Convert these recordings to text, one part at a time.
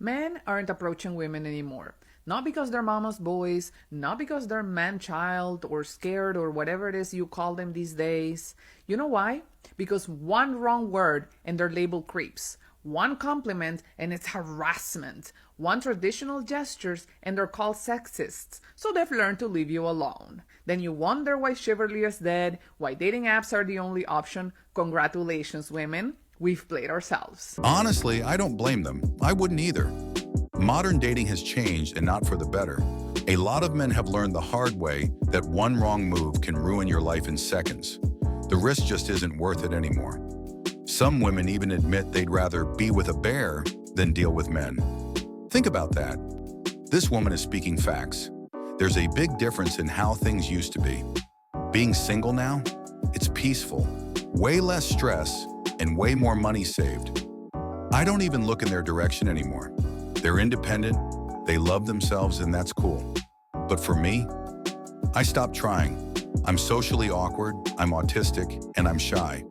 Men aren't approaching women anymore. Not because they're mama's boys, not because they're man-child or scared or whatever it is you call them these days. You know why? Because one wrong word and they're labeled creeps. One compliment and it's harassment. One traditional gestures and they're called sexists. So they've learned to leave you alone. Then you wonder why chivalry is dead, why dating apps are the only option. Congratulations, women. We've played ourselves. Honestly, I don't blame them. I wouldn't either. Modern dating has changed and not for the better. A lot of men have learned the hard way that one wrong move can ruin your life in seconds. The risk just isn't worth it anymore. Some women even admit they'd rather be with a bear than deal with men. Think about that. This woman is speaking facts. There's a big difference in how things used to be. Being single now, it's peaceful, way less stress, and way more money saved. I don't even look in their direction anymore. They're independent, they love themselves, and that's cool. But for me, I stopped trying. I'm socially awkward, I'm autistic, and I'm shy.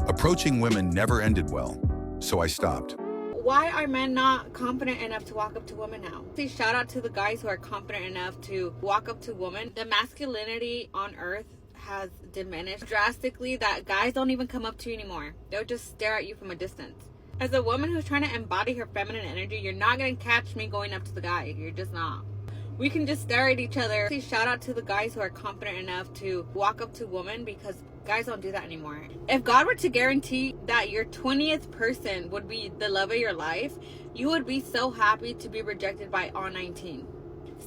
Approaching women never ended well, so I stopped. Why are men not confident enough to walk up to women now? See, shout out to the guys who are confident enough to walk up to women. The masculinity on earth has diminished drastically that guys don't even come up to you anymore. They'll just stare at you from a distance. As a woman who's trying to embody her feminine energy, you're not going to catch me going up to the guy. You're just not. We can just stare at each other. See, shout out to the guys who are confident enough to walk up to women, because guys don't do that anymore. If God were to guarantee that your 20th person would be the love of your life, you would be so happy to be rejected by all 19.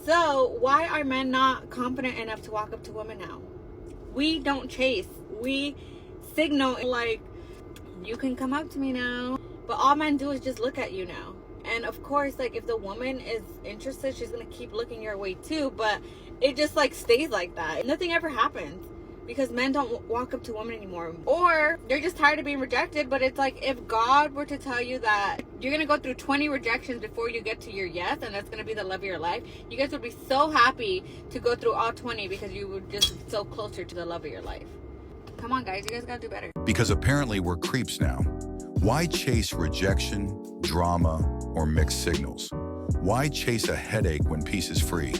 So why are men not confident enough to walk up to women now? We don't chase. We signal like, you can come up to me now. But all men do is just look at you now. And of course, like, if the woman is interested, she's going to keep looking your way too. But it just like stays like that. Nothing ever happens because men don't walk up to women anymore. Or they're just tired of being rejected. But it's like, if God were to tell you that you're going to go through 20 rejections before you get to your yes, and that's going to be the love of your life, you guys would be so happy to go through all 20 because you would just so closer to the love of your life. Come on, guys. You guys got to do better. Because apparently we're creeps now. Why chase rejection, drama, or mixed signals? Why chase a headache when peace is free?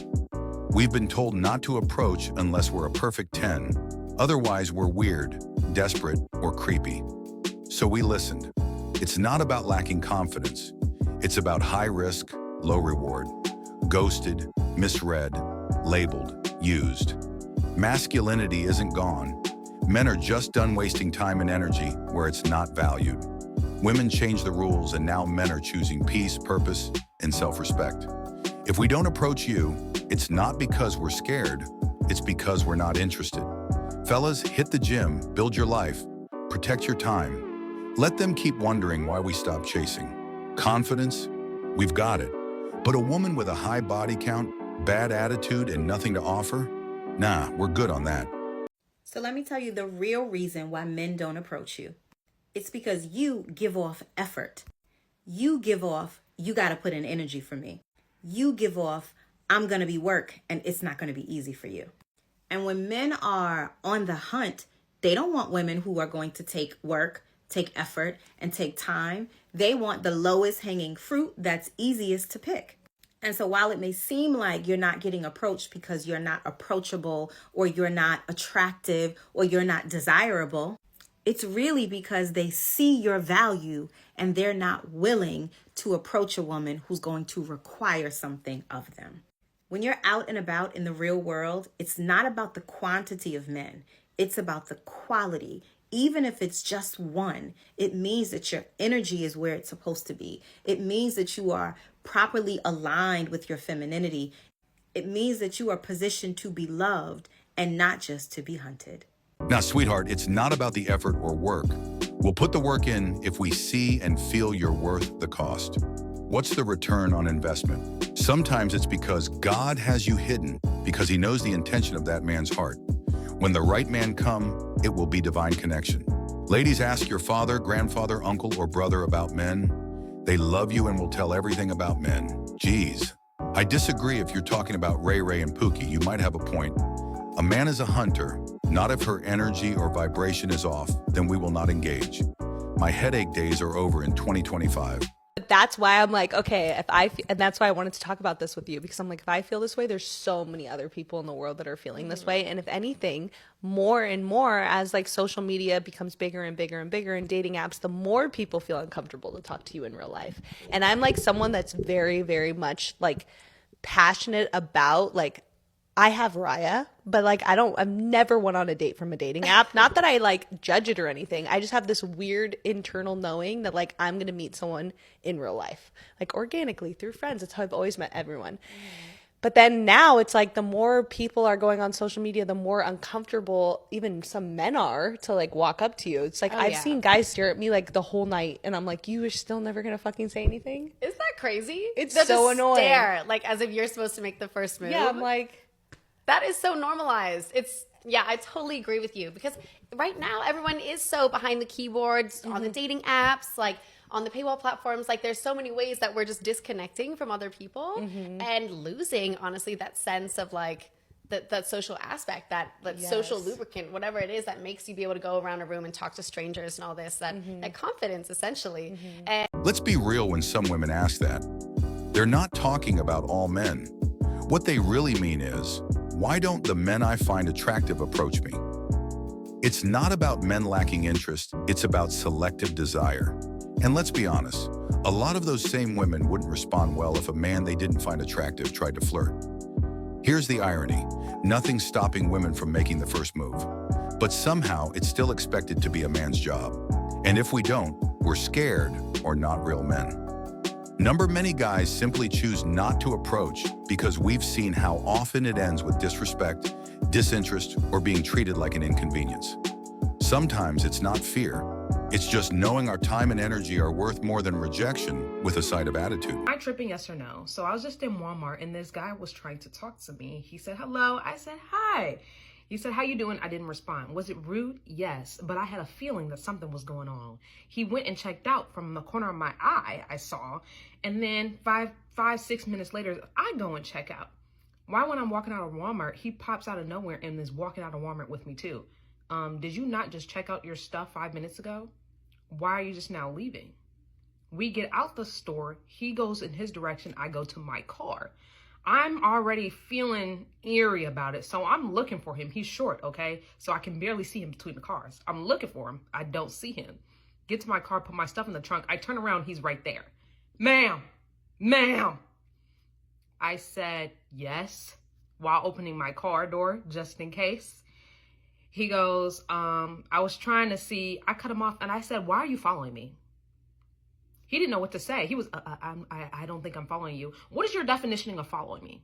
We've been told not to approach unless we're a perfect 10. Otherwise, we're weird, desperate, or creepy. So we listened. It's not about lacking confidence. It's about high risk, low reward. Ghosted, misread, labeled, used. Masculinity isn't gone. Men are just done wasting time and energy where it's not valued. Women change the rules, and now men are choosing peace, purpose, and self-respect. If we don't approach you, it's not because we're scared, it's because we're not interested. Fellas, hit the gym, build your life, protect your time. Let them keep wondering why we stopped chasing. Confidence? We've got it. But a woman with a high body count, bad attitude, and nothing to offer? Nah, we're good on that. So let me tell you the real reason why men don't approach you. It's because you give off effort. You give off, you got to put in energy for me. You give off, I'm going to be work and it's not going to be easy for you. And when men are on the hunt, they don't want women who are going to take work, take effort, and take time. They want the lowest hanging fruit that's easiest to pick. And so while it may seem like you're not getting approached because you're not approachable or you're not attractive or you're not desirable, it's really because they see your value and they're not willing to approach a woman who's going to require something of them. When you're out and about in the real world, it's not about the quantity of men. It's about the quality. Even if it's just one, it means that your energy is where it's supposed to be. It means that you are properly aligned with your femininity. It means that you are positioned to be loved and not just to be hunted. Now, sweetheart, it's not about the effort or work. We'll put the work in if we see and feel you're worth the cost. What's the return on investment? Sometimes it's because God has you hidden because he knows the intention of that man's heart. When the right man come, it will be divine connection. Ladies, ask your father, grandfather, uncle, or brother about men. They love you and will tell everything about men. Geez. I disagree if you're talking about Ray Ray and Pookie. You might have a point. A man is a hunter, not if her energy or vibration is off, then we will not engage. My headache days are over in 2025. That's why I'm like, okay, and that's why I wanted to talk about this with you, because I'm like, if I feel this way, there's so many other people in the world that are feeling this way. And if anything, more and more as like social media becomes bigger and bigger and bigger and dating apps, the more people feel uncomfortable to talk to you in real life. And I'm like someone that's very, very much like passionate about like, I have Raya, but like I've never went on a date from a dating app. Not that I like judge it or anything. I just have this weird internal knowing that like I'm going to meet someone in real life, like organically through friends. That's how I've always met everyone. But then now it's like the more people are going on social media, the more uncomfortable even some men are to like walk up to you. It's like I've seen guys stare at me like the whole night and I'm like, you are still never going to fucking say anything? Isn't that crazy? It's They'll so just annoying. Stare, like as if you're supposed to make the first move. Yeah, I'm like... That is so normalized. I totally agree with you, because right now everyone is so behind the keyboards on the dating apps, like on the paywall platforms. Like there's so many ways that we're just disconnecting from other people and losing, honestly, that sense of like that social aspect, that social lubricant, whatever it is that makes you be able to go around a room and talk to strangers and all this, that confidence essentially. And Let's be real when some women ask that. They're not talking about all men. What they really mean is, why don't the men I find attractive approach me? It's not about men lacking interest, it's about selective desire. And let's be honest, a lot of those same women wouldn't respond well if a man they didn't find attractive tried to flirt. Here's the irony, nothing's stopping women from making the first move. But somehow it's still expected to be a man's job. And if we don't, we're scared or not real men. Many guys simply choose not to approach because we've seen how often it ends with disrespect, disinterest, or being treated like an inconvenience. Sometimes it's not fear. It's just knowing our time and energy are worth more than rejection with a side of attitude. Am I tripping, yes or no? So I was just in Walmart and this guy was trying to talk to me. He said, hello. I said, hi. He said, how you doing? I didn't respond. Was it rude? Yes, but I had a feeling that something was going on. He went and checked out from the corner of my eye, I saw. And then 6 minutes later, I go and check out. Why, when I'm walking out of Walmart, he pops out of nowhere and is walking out of Walmart with me too. Did you not just check out your stuff 5 minutes ago? Why are you just now leaving? We get out the store. He goes in his direction. I go to my car. I'm already feeling eerie about it. So I'm looking for him. He's short, okay? So I can barely see him between the cars. I'm looking for him. I don't see him. Get to my car, put my stuff in the trunk. I turn around. He's right there. Ma'am. I said yes while opening my car door just in case. He goes, I was trying to see. I cut him off and I said, why are you following me? He didn't know what to say. He was, I don't think I'm following you. What is your definition of following me?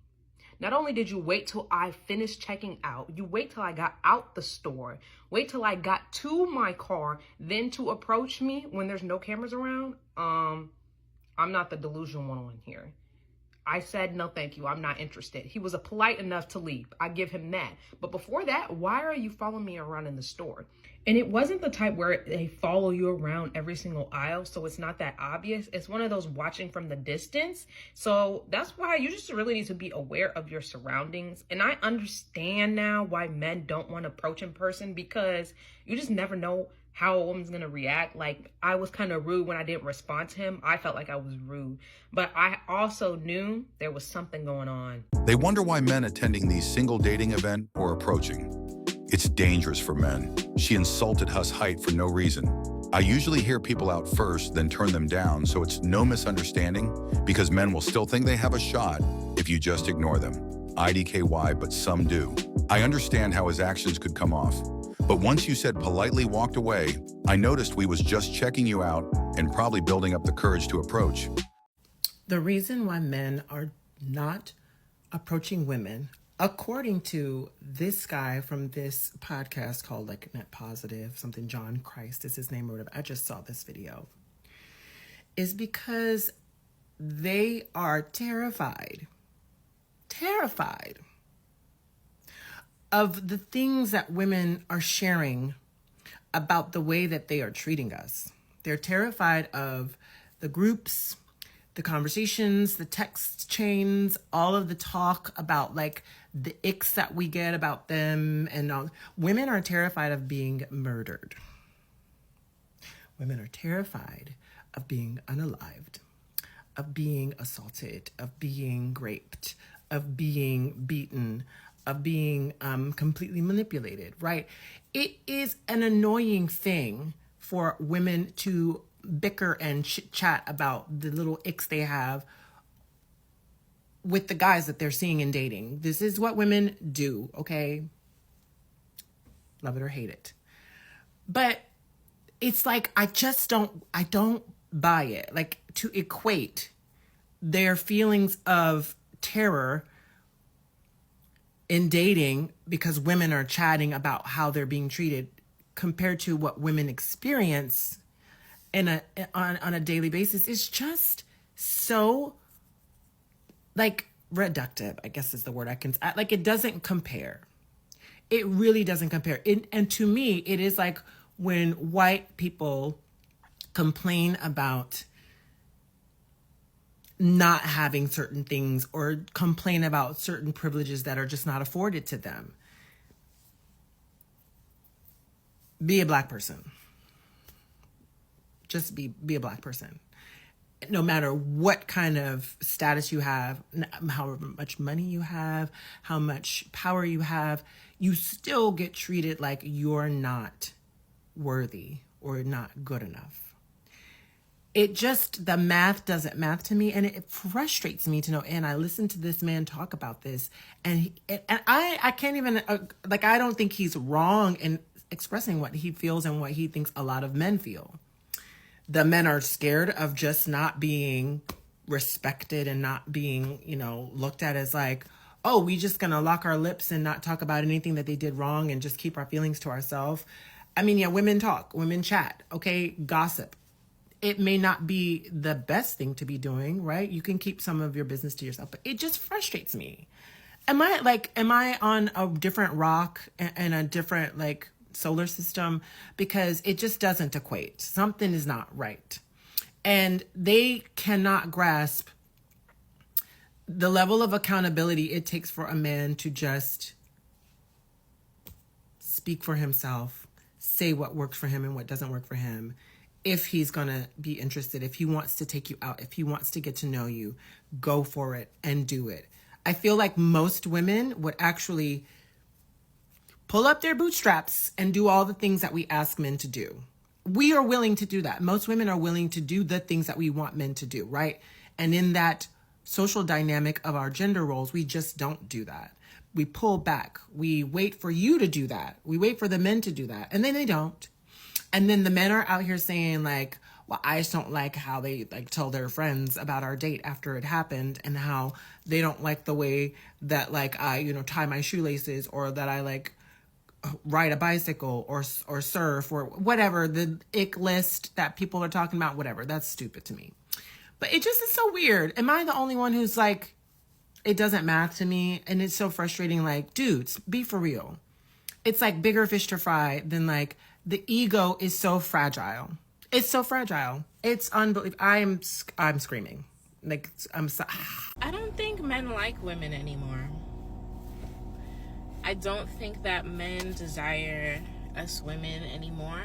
Not only did you wait till I finished checking out, you wait till I got out the store, wait till I got to my car, then to approach me when there's no cameras around. I'm not the delusional one here. I said, no, thank you. I'm not interested. He was polite enough to leave. I give him that. But before that, why are you following me around in the store? And it wasn't the type where they follow you around every single aisle, so it's not that obvious. It's one of those watching from the distance. So that's why you just really need to be aware of your surroundings. And I understand now why men don't want to approach in person, because you just never know how a woman's gonna react. Like, I was kind of rude when I didn't respond to him. I felt like I was rude, but I also knew there was something going on. They wonder why men attending these single dating event or approaching. It's dangerous for men. She insulted Huss height for no reason. I usually hear people out first, then turn them down, so it's no misunderstanding, because men will still think they have a shot if you just ignore them. IDKY, but some do. I understand how his actions could come off. But once you said politely walked away, I noticed we was just checking you out and probably building up the courage to approach. The reason why men are not approaching women, according to this guy from this podcast called like Net Positive, something John Christ is his name or whatever, I just saw this video, is because they are terrified of the things that women are sharing about the way that they are treating us. They're terrified of the groups, the conversations, the text chains, all of the talk about like the icks that we get about them. And all. Women are terrified of being murdered. Women are terrified of being unalived. of being assaulted, of being raped, of being beaten, of being completely manipulated, right? It is an annoying thing for women to bicker and chit-chat about the little icks they have with the guys that they're seeing and dating. This is what women do, okay? Love it or hate it. But it's like, I don't buy it. Like, to equate their feelings of terror in dating because women are chatting about how they're being treated compared to what women experience on a daily basis is just so, like, reductive, I guess is the word I can, like, it doesn't compare. It really doesn't compare. And to me, it is like when white people complain about not having certain things or complain about certain privileges that are just not afforded to them. Be a black person. Just be a black person. No matter what kind of status you have, how much money you have, how much power you have, you still get treated like you're not worthy or not good enough. It just, the math doesn't math to me, and it frustrates me to know. And I listened to this man talk about this, and I can't even, like, I don't think he's wrong in expressing what he feels and what he thinks a lot of men feel. The men are scared of just not being respected and not being, looked at as like, oh, we just gonna lock our lips and not talk about anything that they did wrong and just keep our feelings to ourselves. I mean, yeah, women talk, women chat, okay, gossip. It may not be the best thing to be doing, right? You can keep some of your business to yourself, but it just frustrates me. Am I on a different rock and a different, like, solar system? Because it just doesn't equate. Something is not right. And they cannot grasp the level of accountability it takes for a man to just speak for himself, say what works for him and what doesn't work for him. If he's going to be interested, if he wants to take you out, if he wants to get to know you, go for it and do it. I feel like most women would actually pull up their bootstraps and do all the things that we ask men to do. We are willing to do that. Most women are willing to do the things that we want men to do, right? And in that social dynamic of our gender roles, we just don't do that. We pull back. We wait for you to do that. We wait for the men to do that. And then they don't. And then the men are out here saying, like, well, I just don't like how they, like, tell their friends about our date after it happened, and how they don't like the way that, like, I, tie my shoelaces, or that I, like, ride a bicycle or surf or whatever, the ick list that people are talking about, whatever. That's stupid to me. But it just is so weird. Am I the only one who's like, it doesn't math to me? And it's so frustrating. Like, dudes, be for real. It's like bigger fish to fry than, like, the ego is so fragile. It's so fragile. It's unbelievable. I'm screaming. Like, I don't think men like women anymore. I don't think that men desire us women anymore.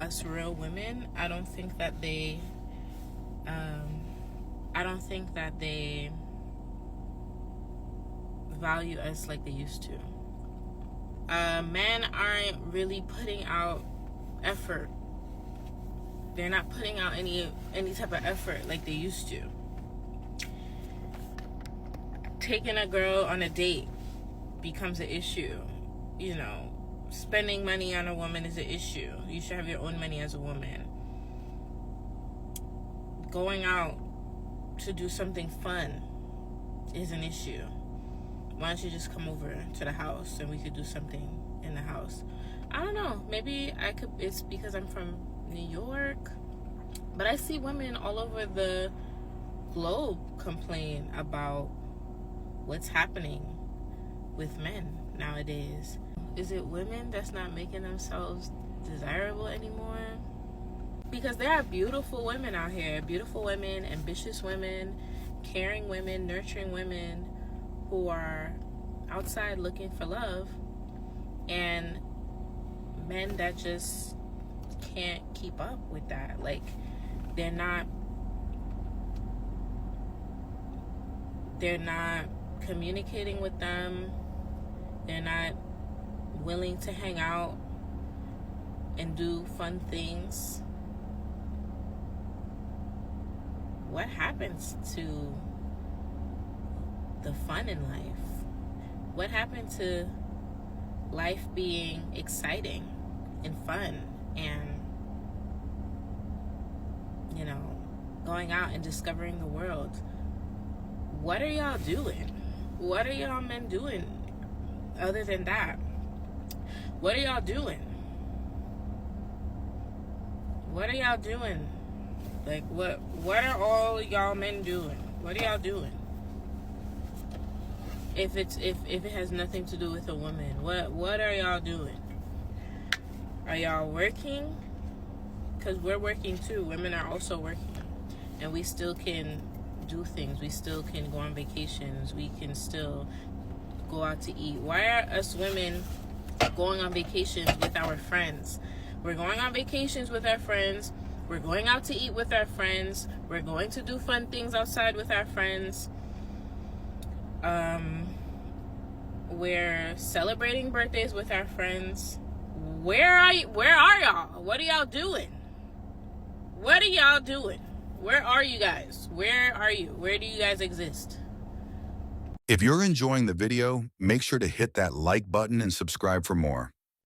Us real women. I don't think that they value us like they used to. Men aren't really putting out effort. They're not putting out any type of effort like they used to. Taking a girl on a date becomes an issue. Spending money on a woman is an issue. You should have your own money as a woman. Going out to do something fun is an issue. Why don't you just come over to the house and we could do something in the house? I don't know. Maybe it's because I'm from New York. But I see women all over the globe complain about what's happening with men nowadays. Is it women that's not making themselves desirable anymore? Because there are beautiful women out here. Beautiful women, ambitious women, caring women, nurturing women who are outside looking for love, and men that just can't keep up with that. Like, they're not they're not communicating with them. They're not willing to hang out and do fun things. What happens to the fun in life? What happened to life being exciting and fun and, you know, going out and discovering the world? What are y'all doing? What are y'all men doing other than that? What are y'all doing? What are y'all doing? Like, what are all y'all men doing? What are y'all doing? If it has nothing to do with a woman, what are y'all doing? Are y'all working? Because we're working too. Women are also working, and we still can do things. We still can go on vacations. We can still go out to eat. Why are us women going on vacations with our friends? We're going on vacations with our friends. We're going out to eat with our friends. We're going to do fun things outside with our friends. We're celebrating birthdays with our friends. Where are y'all? What are y'all doing? What are y'all doing? Where are you guys? Where are you? Where do you guys exist? If you're enjoying the video, make sure to hit that like button and subscribe for more.